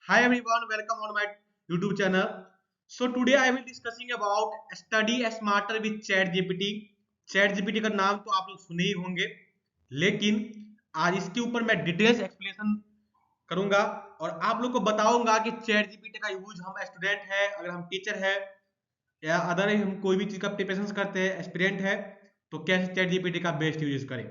Hi everyone, welcome on my YouTube channel. So today I will discussing about study smarter with ChatGPT. ChatGPT का नाम तो आप लोग सुने ही होंगे, लेकिन आज इसके ऊपर मैं डिटेल्स एक्सप्लेनेशन करूंगा और आप लोग को बताऊंगा कि ChatGPT का यूज हम स्टूडेंट है, अगर हम टीचर है या अदर हम कोई भी चीज का प्रिपरेशन करते हैं, एस्पिरेंट है, तो कैसे ChatGPT का बेस्ट यूज करें,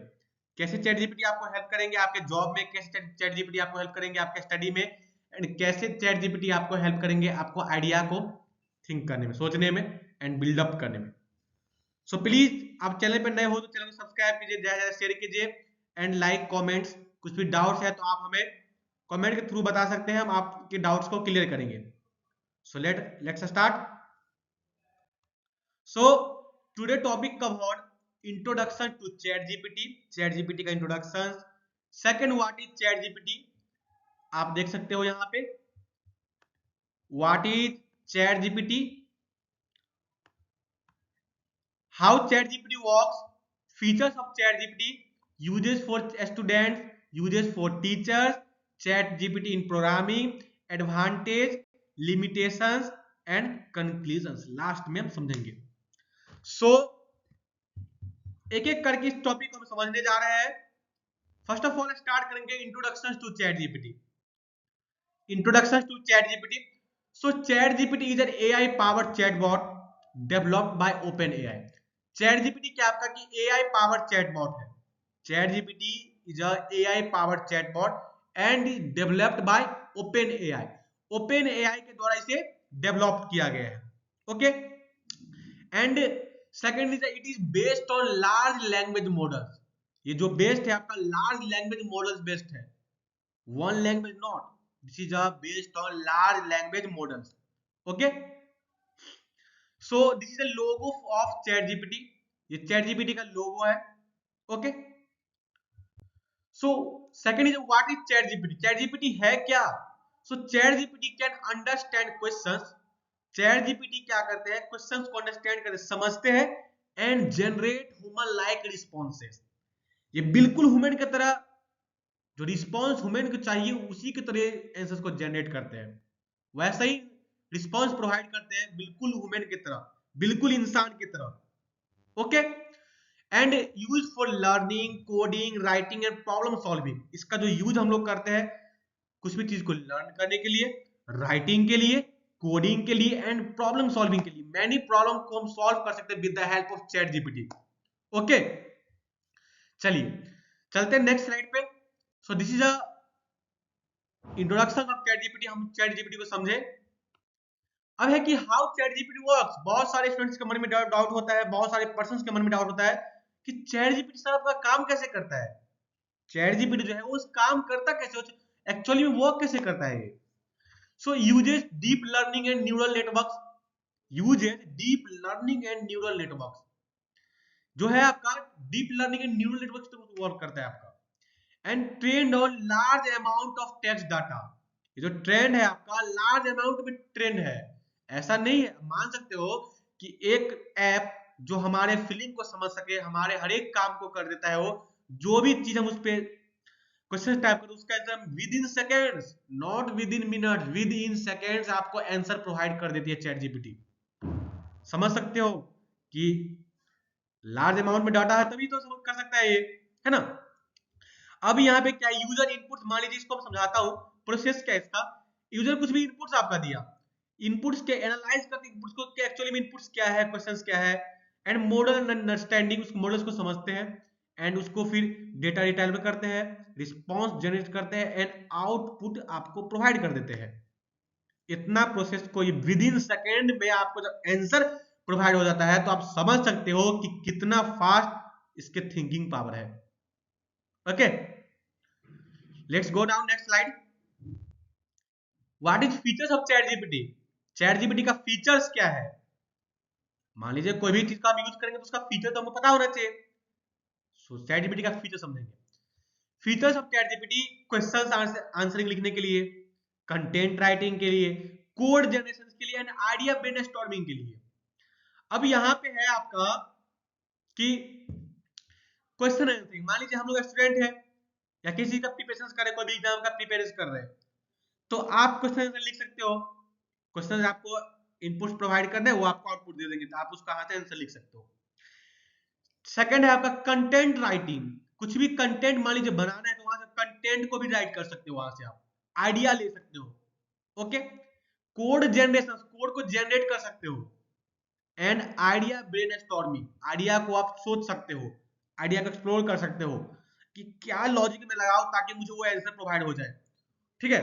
कैसे ChatGPT आपको हेल्प करेंगे आपके जॉब में, कैसे ChatGPT आपको हेल्प करेंगे आपके स्टडी में, एंड कैसे ChatGPT आपको हेल्प करेंगे आपको आइडिया को थिंक करने में, सोचने में एंड बिल्डअप करने में। सो प्लीज आप चैनल पर नए हो तो चैनल को सब्सक्राइब कीजिए, ज्यादा ज्यादा शेयर कीजिए एंड लाइक कमेंट्स। कुछ भी डाउट्स है तो आप हमें कमेंट के थ्रू बता सकते हैं, हम आपके डाउट्स को क्लियर करेंगे। So let's start. So today topic covered introduction to ChatGPT का introduction. Second, what is ChatGPT, आप देख सकते हो यहाँ पे what is ChatGPT, how ChatGPT works, features of ChatGPT, uses for students, uses for teachers, ChatGPT in programming, advantage, limitations and conclusions last में हम समझेंगे। सो एक एक करके इस टॉपिक को हम समझने जा रहे हैं। फर्स्ट ऑफ ऑल स्टार्ट करेंगे introduction to ChatGPT. Introduction to ChatGPT. So ChatGPT is an AI powered chatbot developed by OpenAI. ChatGPT क्या आपका कि एआई पावर्ड चैटबॉट है। ChatGPT is a AI powered chatbot and developed by OpenAI. OpenAI के द्वारा इसे develop किया गया है। Okay, and second is it is based on large language models. ये जो बेस्ड है आपका लार्ज लैंग्वेज मॉडल्स बेस्ड है, one language not, this is a based on large language models. Okay, so this is the logo of ChatGPT, ये ChatGPT का logo है। Okay, so second is what is ChatGPT, ChatGPT है क्या। So ChatGPT can understand questions. ChatGPT क्या करते हैं, questions को understand करते समझते हैं and generate human like responses. ये बिल्कुल ह्यूमन की तरह, जो रिस्पॉन्स ह्यूमन को चाहिए उसी की तरह आंसर्स को जनरेट करते हैं, वैसा ही रिस्पॉन्स प्रोवाइड करते हैं, बिल्कुल ह्यूमन की तरह, बिल्कुल इंसान की तरह। Okay, and use for learning, coding, writing and problem solving. इसका जो यूज हम लोग करते हैं कुछ भी चीज को लर्न करने के लिए, राइटिंग के लिए, कोडिंग के लिए एंड प्रॉब्लम सॉल्विंग के लिए, मैनी प्रॉब्लम को हम सॉल्व कर सकते हैं with the help of chat GPT. Okay, चलिए चलते हैं नेक्स्ट स्लाइड पे। सो this is a introduction of chat GPT, हम चैट जीपीटी को समझे। अब है कि हाउ चैट जीपीटी वर्क्स। बहुत सारे स्टूडेंट्स के मन में डाउट होता है, बहुत सारे पर्सन्स के मन में डाउट होता है कि चैट जीपीटी सर आपका काम कैसे करता है, चैट जीपीटी जो है वो उस काम करता कैसे, एक्चुअली में वर्क कैसे करता है ये। So uses deep learning and neural networks, uses deep learning and neural networks, जो है आपका deep learning and neural networks work करता है आपका, and trained on large amount of text data. ये जो ट्रेंड है आपका लार्ज अमाउंट में ट्रेंड है, ऐसा नहीं है, मान सकते हो कि एक ऐप जो हमारे फीलिंग को समझ सके, हमारे हर एक काम को कर देता है, वो जो भी चीज हम उस पर क्वेश्चन टाइप करें उसका answer with in seconds, not with in minute, with in seconds आपको आंसर प्रोवाइड कर देती है चैट जीपीटी। समझ सकते हो कि लार्ज अमाउंट में डाटा है तभी तो समझ कर सकता है ये, है ना। अब यहाँ पे क्या यूजर इनपुट, मान लीजिए इसको मैं समझाता हूँ प्रोसेस क्या है इसका। यूजर कुछ भी इनपुट्स आपका दिया, इनपुट्स के एनालाइज करते इनपुट्स को, क्या एक्चुअली में इनपुट्स क्या है, क्वेश्चंस क्या है, एंड मॉडल अंडरस्टैंडिंग, उस मॉडल्स को समझते हैं एंड उसको फिर डेटा रिटाइल में करते हैं, रिस्पॉन्स जनरेट करते हैं एंड आउटपुट आपको प्रोवाइड कर देते हैं। इतना प्रोसेस को विद इन सेकेंड में आपको जब आंसर प्रोवाइड हो जाता है तो आप समझ सकते हो कि कितना फास्ट इसके थिंकिंग पावर है। Okay, let's go down next slide. What is features of ChatGPT, ChatGPT का फीचर्स क्या है। मान लीजिए कोई भी चीज का आप यूज करेंगे तो उसका फीचर तो हमको पता होना चाहिए। सो चैट जीपीटी का फीचर समझेंगे। Features of chat GPT, questions answering लिखने के लिए, कंटेंट राइटिंग के लिए, कोड जनरेशन के लिए एंड आइडिया ब्रेनस्टॉर्मिंग के लिए। अब यहाँ पे है आपका कि क्वेश्चन आंसरिंग, मान लीजिए हम लोग स्टूडेंट है या किसी का प्रिपरेशन कर रहे हैं, कोई भी एग्जाम का प्रिपरेशन कर रहे हैं, तो आप क्वेश्चन आंसर लिख सकते हो। क्वेश्चन आपको इनपुट प्रोवाइड करना है, वो आपको आउटपुट दे देंगे, तो आप उसका हाथ आंसर लिख सकते हो। सेकंड है आपका कंटेंट राइटिंग। कुछ भी कंटेंट मान लीजिए बनाना है तो वहां से कंटेंट को भी राइट कर सकते हो, वहां से आप आइडिया ले सकते हो। ओके। कोड जनरेशन, कोड को जनरेट कर सकते हो। And idea brain storming, idea को आप सोच सकते हो, आइडिया को एक्सप्लोर कर सकते हो कि क्या लॉजिक में लगाओ ताकि मुझे वो आंसर प्रोवाइड हो जाए। ठीक है।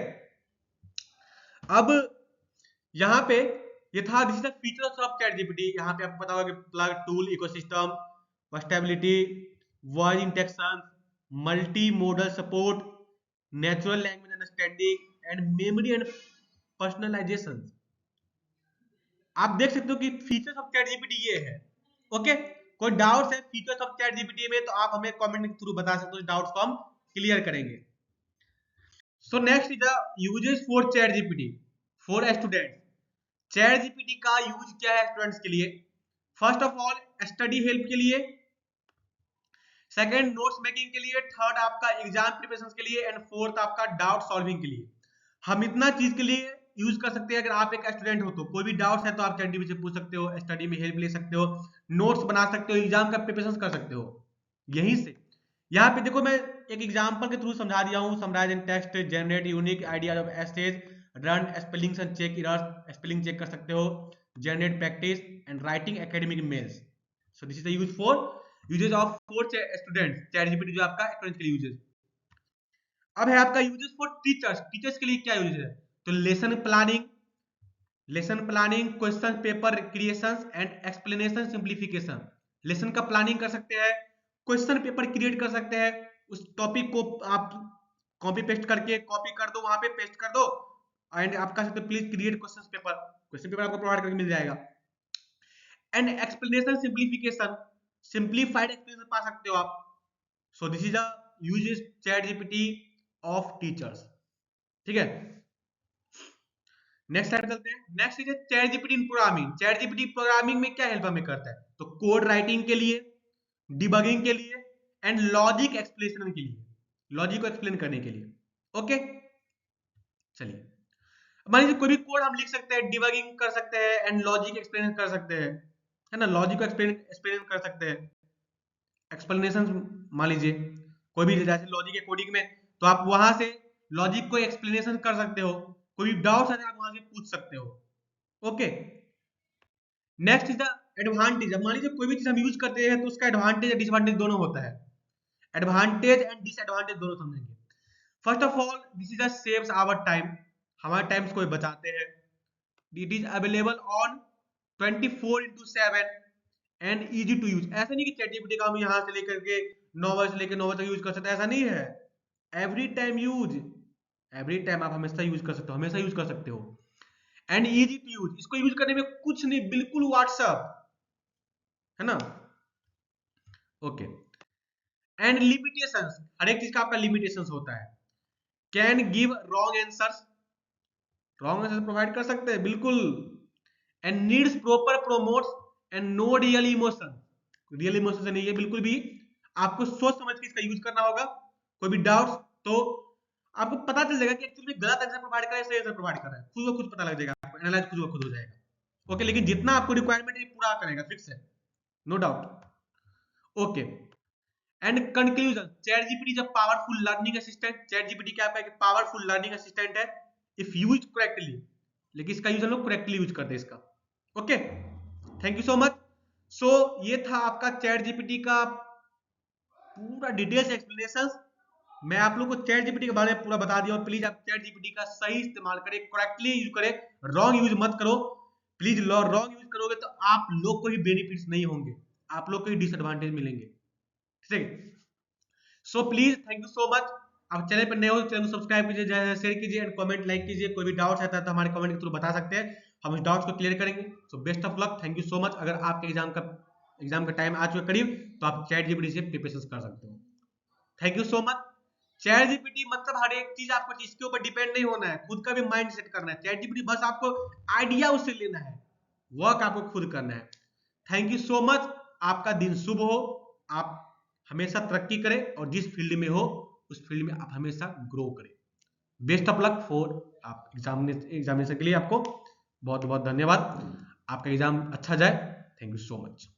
अब यहाँ पे ये था this is the features of ChatGPT. यहाँ पे आपको पता होगा कि plug, tool, ecosystem, stability, voice interaction, multi modal support, natural language understanding and memory and personalization. आप देख सकते हो कि फीचर्स ऑफ चैट जीपीटी ये है। ओके। कोई डाउट्स है फीचर्स ऑफ चैट जीपीटी में तो आप हमें कमेंट के थ्रू बता सकते हो, डाउट्स को हम क्लियर करेंगे। So next is the uses for chat GPT for students. ChatGPT का यूज क्या है स्टूडेंट्स के लिए? First of all study help के लिए, सेकंड नोट्स मेकिंग के लिए, थर्ड आपका एग्जाम प्रिपरेशन के लिए एंड फोर्थ आपका डाउट सॉल्विंग के लिए। हम इतना चीज के लिए यूज कर सकते हैं। अगर आप एक स्टूडेंट हो तो कोई भी डाउट्स है तो आप चैट जीपीटी से पूछ सकते हो, स्टडी में हेल्प ले सकते हो, नोट्स बना सकते हो, एग्जाम का प्रिपरेशन कर सकते हो यहीं से। यहाँ पे देखो मैं एक एग्जांपल के थ्रू समझा दिया हूँ। Summarise in text, generate unique idea of essays, run spellings and check errors, spelling check कर सकते हो, generate practice and writing academic mails. So this is the use for uses of for students, ChatGPT जो आपका student के लिए uses. अब है आपका यूजेस फॉर टीचर्स। टीचर्स के लिए क्या यूजेस है? तो lesson planning, question paper creation and explanation simplification. Lesson का प्लानिंग कर सकते हैं, क्वेश्चन पेपर क्रिएट कर सकते हैं, उस टॉपिक को आप कॉपी पेस्ट करके कॉपी कर दो, वहां पे पेस्ट कर दो एंड आप कह सकते हो प्लीज क्रिएट क्वेश्चन पेपर आपको प्रोवाइड करके मिल जाएगा। And explanation simplification, simplified explanation पा सकते हो आप। सो this is the uses chat GPT of teachers. ठीक है। नेक्स्ट स्लाइड चलते हैं। Next is ChatGPT in programming. Chat GPT programming में क्या हेल्प हमें करता है? तो कोड राइटिंग के लिए, डिबगिंग के लिए एंड लॉजिक एक्सप्लेनेशन के लिए, लॉजिक को एक्सप्लेन करने के लिए। ओके। चलिए मान लीजिए कोई भी कोड हम लिख सकते हैं, डिबगिंग कर सकते हैं एंड लॉजिक एक्सप्लेन कर सकते हैं, है ना, लॉजिक को एक्सप्लेन कर सकते हैं, एक्सप्लेनेशन। मान लीजिए कोई भी जैसे लॉजिक है कोडिंग में, तो आप वहां से लॉजिक को एक्सप्लेनेशन कर सकते हो, कोई भी डाउट है आप वहां से पूछ सकते हो। Okay. Next is the advantage. अब मान लीजिए कोई भी चीज हम यूज करते हैं तो उसका एडवांटेज और डिसएडवांटेज दोनों होता है। एडवांटेज एंड डिसएडवांटेज दोनों समझेंगे। First of all this is saves our time, हमारे टाइम को बचाते हैं। It is available on 24/7 and easy to use. ऐसा नहीं कि चैट जीपीटी का हम यहाँ से लेकर के 9 बजे से लेकर 9 बजे तक यूज कर सकते हैं, ऐसा नहीं है। Every time use, every time आप हमेशा यूज कर सकते हो, हमेशा यूज कर सकते हो। एंड इजी टू यूज, इसको यूज करने में कुछ नहीं, बिल्कुल व्हाट्सएप, है ना। ओके। एंड लिमिटेशंस, हर एक चीज का आपका लिमिटेशंस होता है। Can give wrong answers, wrong answer provide कर सकते हैं बिल्कुल। And needs proper prompts and no real emotion, real emotion से नहीं है बिल्कुल भी, आपको सोच समझ के इसका यूज करना होगा। कोई भी डाउट्स तो आपको पता चल जाएगा कि एक्चुअली गलत आंसर प्रोवाइड कर रहा है, सही आंसर प्रोवाइड कर रहा है, खुद ब खुद पता लग जाएगा आपको, एनालाइज खुद ब खुद हो जाएगा। ओके। लेकिन जितना आपको रिक्वायरमेंट है पूरा करेगा, फिक्स है, no doubt. Okay. And conclusion, ChatGPT जब powerful learning assistant, ChatGPT क्या है? पावरफुल लर्निंग असिस्टेंट है इफ यूज करेक्टली, लेकिन इसका यूज हम लोग करेक्टली यूज करते हैं इसका। Okay. Thank you so much. So ये था आपका चैट जीपीटी का पूरा डिटेल्स एक्सप्लेनेशन। मैं आप लोग को चैट जीपीटी के बारे में पूरा बता दिया हूं। प्लीज आप चैट जीपीटी का सही इस्तेमाल करें, करेक्टली यूज करें, रॉन्ग यूज मत करो प्लीज। रॉन्ग यूज करोगे तो आप लोग को ही बेनिफिट्स नहीं होंगे, आप लोग को ही डिसएडवांटेज मिलेंगे। ठीक है। So please thank you so much. आप चैनल पर नए हो तो चैनल को सब्सक्राइब कीजिए, शेयर कीजिए एंड कमेंट लाइक कीजिए। कोई भी डाउट्स आता है तो हमारे कमेंट के थ्रू बता सकते हैं, हम उस डाउट्स को क्लियर करेंगे। So best of luck, thank you so much. अगर आपके एग्जाम का टाइम आ चुका करीब तो आप चैट जीपीटी से प्रिपरेशन कर सकते हो। Thank you so much. Chat GPT मतलब हर एक चीज आपको इसके ऊपर डिपेंड नहीं होना है, खुद का भी माइंड सेट करना है। चैट जीपीटी बस आपको आइडिया उससे लेना है, वर्क आपको खुद करना है। Thank you so much. आपका दिन शुभ हो, आप हमेशा तरक्की करें और जिस फील्ड में हो उस फील्ड में आप हमेशा ग्रो करें। बेस्ट ऑफ लक फॉर आप एग्जामिनेशन के लिए आपको बहुत बहुत धन्यवाद। आपका एग्जाम अच्छा जाए। Thank you so much.